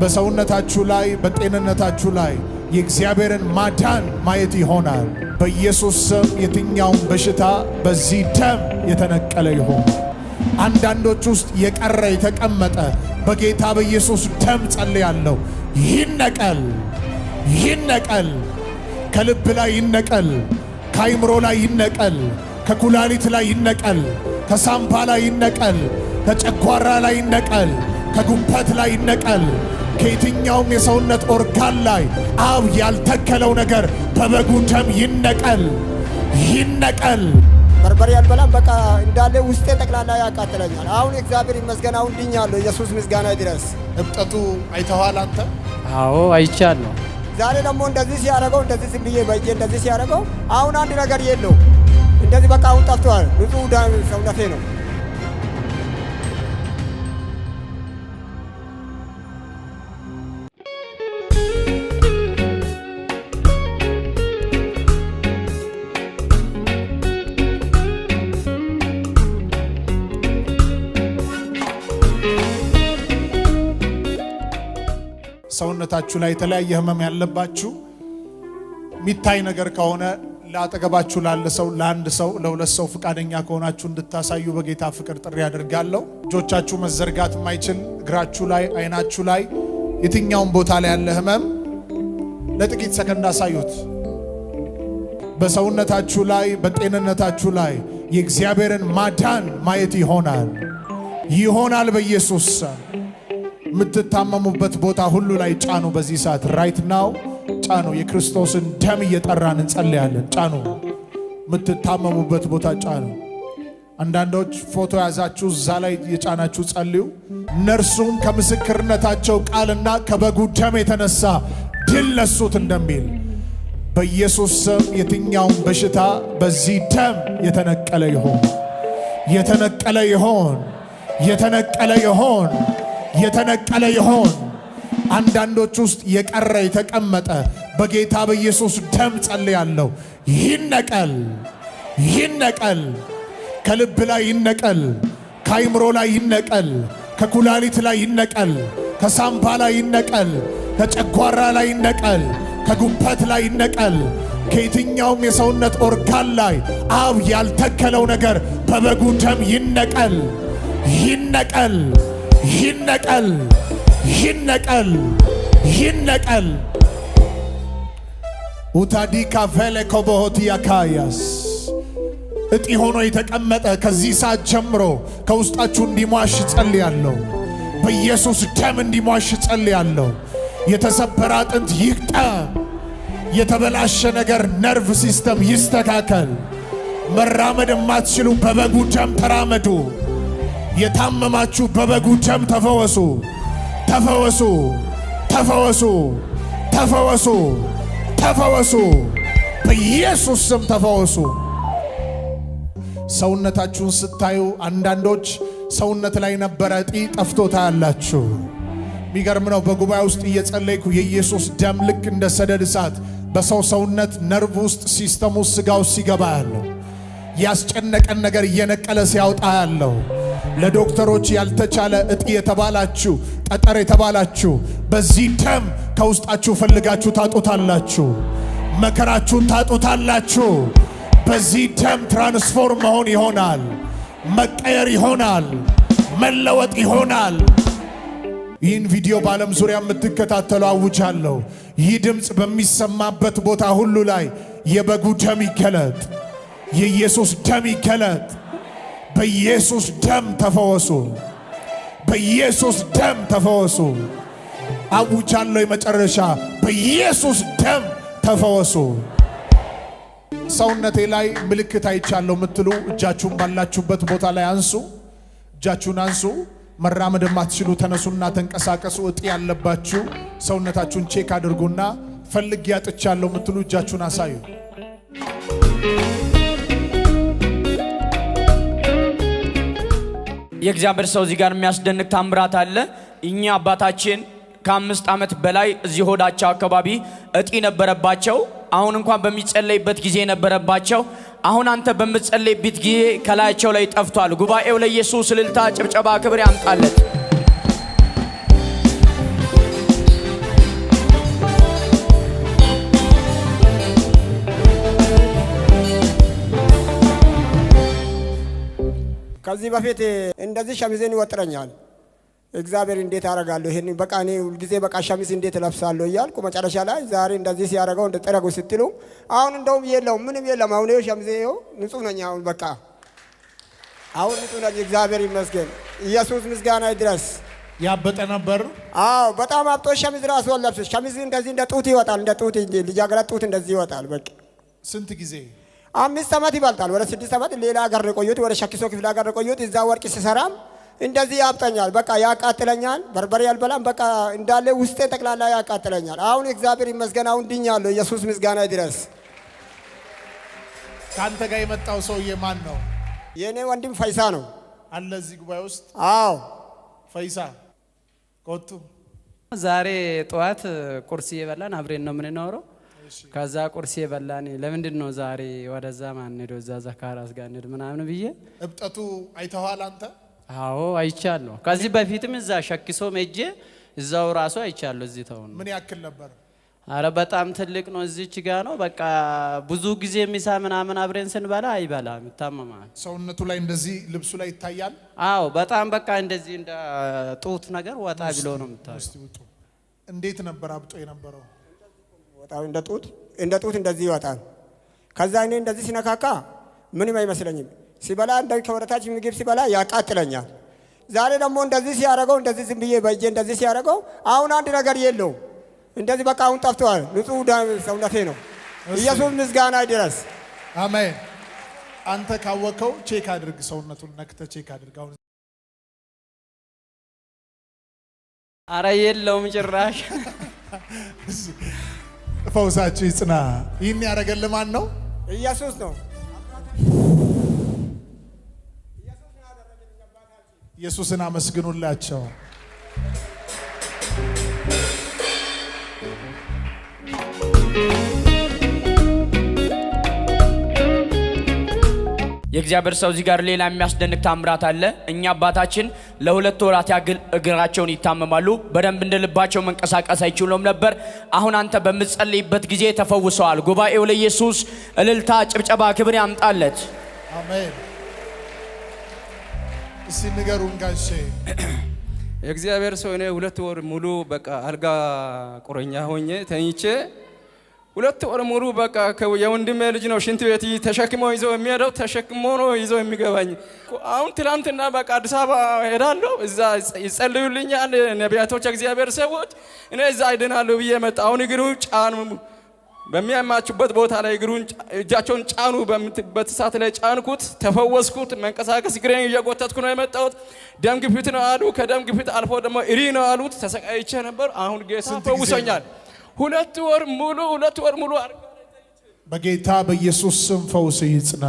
በሰውነታችሁ ላይ በጤንነታችሁ ላይ የእግዚአብሔርን ማዳን ማየት ይሆናል። በኢየሱስ ስም የትኛውም በሽታ በዚህ ደም የተነቀለ ይሆን። አንዳንዶች ውስጥ የቀረ የተቀመጠ በጌታ በኢየሱስ ደም ጸልያለሁ። ይነቀል፣ ይነቀል፣ ከልብ ላይ ይነቀል፣ ከአይምሮ ላይ ይነቀል፣ ከኩላሊት ላይ ይነቀል፣ ከሳምባ ላይ ይነቀል፣ ከጨጓራ ላይ ይነቀል፣ ከጉበት ላይ ይነቀል። ከየትኛውም የሰውነት ኦርጋን ላይ አብ ያልተከለው ነገር በበጉ ደም ይነቀል፣ ይነቀል። በርበሬ አልበላም። በቃ እንዳለ ውስጤ ጠቅላላ ያቃጥለኛል። አሁን እግዚአብሔር ይመስገን አሁን ድኛለሁ። ኢየሱስ ምስጋና ይድረስ። እብጠቱ አይተዋል አንተ? አዎ አይቻለሁ። ዛሬ ደግሞ እንደዚህ ሲያደርገው እንደዚህ ዝም ብዬ በእጄ እንደዚህ ሲያደርገው አሁን አንድ ነገር የለው። እንደዚህ በቃ አሁን ጠፍቷል። ንጹህ ደም ሰውነቴ ነው። ሰውነታችሁ ላይ የተለያየ ህመም ያለባችሁ ሚታይ ነገር ከሆነ ለአጠገባችሁ ላለ ሰው ለአንድ ሰው ለሁለት ሰው ፍቃደኛ ከሆናችሁ እንድታሳዩ በጌታ ፍቅር ጥሪ አደርጋለሁ። እጆቻችሁ መዘርጋት የማይችል እግራችሁ ላይ አይናችሁ ላይ የትኛውም ቦታ ላይ ያለ ህመም ለጥቂት ሰከንድ አሳዩት። በሰውነታችሁ ላይ በጤንነታችሁ ላይ የእግዚአብሔርን ማዳን ማየት ይሆናል፣ ይሆናል በኢየሱስ ስም። የምትታመሙበት ቦታ ሁሉ ላይ ጫኑ። በዚህ ሰዓት ራይት ናው ጫኑ። የክርስቶስን ደም እየጠራን እንጸልያለን። ጫኑ። የምትታመሙበት ቦታ ጫኑ። አንዳንዶች ፎቶ ያዛችሁ እዛ ላይ የጫናችሁ ጸልዩ። እነርሱም ከምስክርነታቸው ቃልና ከበጉ ደም የተነሳ ድል ነሱት እንደሚል በኢየሱስ ስም የትኛውም በሽታ በዚህ ደም የተነቀለ ይሆን፣ የተነቀለ ይሆን፣ የተነቀለ ይሆን፣ የተነቀለ ይሆን። አንዳንዶች ውስጥ የቀረ የተቀመጠ በጌታ በኢየሱስ ደም ጸልያለሁ። ይነቀል፣ ይነቀል፣ ከልብ ላይ ይነቀል፣ ከአይምሮ ላይ ይነቀል፣ ከኩላሊት ላይ ይነቀል፣ ከሳምባ ላይ ይነቀል፣ ከጨጓራ ላይ ይነቀል፣ ከጉበት ላይ ይነቀል። ከየትኛውም የሰውነት ኦርጋን ላይ አብ ያልተከለው ነገር በበጉ ደም ይነቀል፣ ይነቀል፣ ይነቀል፣ ይነቀል፣ ይነቀል። ኡታዲካ ቬለ ኮቦሆቲ ያካያስ እጢ ሆኖ የተቀመጠ ከዚህ ሰዓት ጀምሮ ከውስጣችሁ እንዲሟሽ ጸልያለሁ። በኢየሱስ ደም እንዲሟሽ ጸልያለሁ። የተሰበረ አጥንት ይግጠም። የተበላሸ ነገር ነርቭ ሲስተም ይስተካከል። መራመድ የማትችሉ በበጉ ደም ተራመዱ። የታመማችሁ በበጉ ደም ተፈወሱ፣ ተፈወሱ፣ ተፈወሱ፣ ተፈወሱ፣ ተፈወሱ። በኢየሱስ ስም ተፈወሱ። ሰውነታችሁን ስታዩ አንዳንዶች ሰውነት ላይ ነበረ እጢ ጠፍቶ ታያላችሁ። የሚገርም ነው። በጉባኤ ውስጥ እየጸለይኩ የኢየሱስ ደም ልክ እንደ ሰደድ እሳት በሰው ሰውነት ነርቭ ውስጥ ሲስተም ውስጥ ስጋ ውስጥ ሲገባ ያለው ያስጨነቀን ነገር እየነቀለ ሲያወጣ ያለው ለዶክተሮች ያልተቻለ እጢ የተባላችሁ ጠጠር የተባላችሁ በዚህ ደም ከውስጣችሁ ፈልጋችሁ ታጡታላችሁ። መከራችሁን ታጡታላችሁ። በዚህ ደም ትራንስፎርም መሆን ይሆናል፣ መቀየር ይሆናል፣ መለወጥ ይሆናል። ይህን ቪዲዮ በዓለም ዙሪያ የምትከታተሉ አውጃለሁ። ይህ ድምፅ በሚሰማበት ቦታ ሁሉ ላይ የበጉ ደም ይገለጥ፣ የኢየሱስ ደም ይገለጥ። በኢየሱስ ደም ተፈወሱ፣ በኢየሱስ ደም ተፈወሱ። አውጃለሁ። የመጨረሻ በኢየሱስ ደም ተፈወሱ። ሰውነቴ ላይ ምልክት አይቻለሁ የምትሉ እጃችሁን ባላችሁበት ቦታ ላይ አንሱ። እጃችሁን አንሱ። መራመድ የማትችሉ ተነሱና ተንቀሳቀሱ። እጢ ያለባችሁ ሰውነታችሁን ቼክ አድርጉና ፈልግ ያጥቻለሁ የምትሉ እጃችሁን አሳዩ። የእግዚአብሔር ሰው እዚህ ጋር የሚያስደንቅ ታምራት አለ። እኛ አባታችን ከ5 ዓመት በላይ እዚህ ሆዳቸው አካባቢ እጢ ነበረባቸው። አሁን እንኳን በሚጸለይበት ጊዜ ነበረባቸው። አሁን አንተ በምትጸለይበት ጊዜ ከላያቸው ላይ ጠፍቷል። ጉባኤው ለኢየሱስ እልልታ፣ ጭብጨባ፣ ክብር ያምጣለት። ከዚህ በፊት እንደዚህ ሸሚዜን ይወጥረኛል። እግዚአብሔር እንዴት አደርጋለሁ ይሄን በቃ እኔ ሁልጊዜ በቃ ሸሚዝ እንዴት ለብሳለሁ እያልኩ መጨረሻ ላይ ዛሬ እንደዚህ ሲያደርገው እንደ ጥረጉ ስትሉ አሁን እንደውም የለውም ምንም የለም። አሁን ይኸው ሸሚዜ ይኸው ንጹህ ነኝ። አሁን በቃ አሁን ንጹህ ነኝ። እግዚአብሔር ይመስገን። ኢየሱስ ምስጋና ይድረስ። ያበጠ ነበር። አዎ በጣም አብጦ ሸሚዝ ራሱ ለብስ ሸሚዝ እንደዚህ እንደ ጡት ይወጣል። እንደ ጡት ልጃገረድ ጡት እንደዚህ ይወጣል። በቃ ስንት ጊዜ 5 ዓመት ይበልጣል። ወደ 6 ዓመት ሌላ ሀገር ቆየሁት። ወደ ሸኪሶ ክፍለ ሀገር ቆየሁት። እዛ ወርቅ ሲሰራም እንደዚህ ያብጠኛል። በቃ ያቃጥለኛል። በርበሬ አልበላም። በቃ እንዳለ ውስጤ ጠቅላላ ያቃጥለኛል። አሁን እግዚአብሔር ይመስገን አሁን ድኛለሁ። ኢየሱስ ምስጋና ይድረስ። ካንተ ጋር የመጣው ሰውዬ ማን ነው? የኔ ወንድም ፈይሳ ነው አለ እዚህ ጉባኤ ውስጥ። አዎ ፈይሳ ኮቱ ዛሬ ጠዋት ቁርስ እየበላን አብሬን ነው የምንኖረው። ከዛ ቁርስ እየበላን ለምንድን ነው ዛሬ ወደዛ ማን ሄዶ እዛ ዘካራስ ጋር እንሂድ ምናምን ብዬ እብጠቱ አይተዋል አንተ? አዎ አይቻለሁ። ከዚህ በፊትም እዛ ሸኪሶ ሜጄ እዛው ራሱ አይቻለሁ። እዚህ ተው ነው። ምን ያክል ነበር? አረ በጣም ትልቅ ነው። እዚች ጋ ነው በቃ ብዙ ጊዜ ሚሳ ምናምን አብሬን ስንበላ አይበላም፣ ይታመማል። ሰውነቱ ላይ እንደዚህ ልብሱ ላይ ይታያል። አዎ በጣም በቃ እንደዚህ እንደ ጡት ነገር ወጣ ብሎ ነው የምታየው። እንዴት ነበር አብጦ የነበረው? ወጣው እንደ ጡት እንደዚህ ይወጣል። ከዛ እኔ እንደዚህ ሲነካካ ምንም አይመስለኝም። ሲበላ እንደዚህ ከወረታች ምግብ ሲበላ ያቃጥለኛል። ዛሬ ደግሞ እንደዚህ ሲያደርገው እንደዚህ ዝም ብዬ በእጄ እንደዚህ ሲያደርገው አሁን አንድ ነገር የለውም። እንደዚህ በቃ አሁን ጠፍቷል። ንጹህ ሰውነቴ ነው። ኢየሱስ ምስጋና ይድረስ። አሜን። አንተ ካወቀው ቼክ አድርግ፣ ሰውነቱን ነክተህ ቼክ አድርግ። አሁን አረ የለውም ጭራሽ። ፈውሳችሁ ይጽና። ይህን ያደረገልህ ማን ነው? ኢየሱስ ነው። ኢየሱስን አመስግኑላቸው። የእግዚአብሔር ሰው እዚህ ጋር ሌላ የሚያስደንቅ ታምራት አለ። እኛ አባታችን ለ2 ወራት ያክል እግራቸውን ይታመማሉ። በደንብ እንደልባቸው መንቀሳቀስ አይችሉም ነበር። አሁን አንተ በምትጸልይበት ጊዜ ተፈውሰዋል። ጉባኤው ለኢየሱስ እልልታ፣ ጭብጨባ፣ ክብር ያምጣለት። አሜን። እስቲ ንገሩን ጋሼ። የእግዚአብሔር ሰው እኔ 2 ወር ሙሉ በቃ አልጋ ቁረኛ ሆኜ ተኝቼ 2 ወር ሙሉ በቃ የወንድሜ ልጅ ነው ሽንት ቤት ተሸክሞ ይዞ የሚሄደው ተሸክሞ ነው ይዞ የሚገባኝ። አሁን ትላንትና በቃ አዲስ አበባ ሄዳለሁ፣ እዛ ይጸልዩልኛል ነቢያቶች፣ እግዚአብሔር ሰዎች። እኔ እዛ አይደናለሁ ብዬ መጣ። አሁን እግሩ ጫኑ፣ በሚያማችበት ቦታ ላይ እግሩን እጃቸውን ጫኑ፣ በምትበት ሰዓት ላይ ጫንኩት፣ ተፈወስኩት። መንቀሳቀስ እግሬን እየጎተትኩ ነው የመጣሁት። ደም ግፊት ነው አሉ። ከደም ግፊት አልፎ ደግሞ እሪ ነው አሉት። ተሰቃይቼ ነበር። አሁን ጌታ ፈውሶኛል። 2 ወር ሙሉ በጌታ በኢየሱስ ስም ፈውስ ይጽና።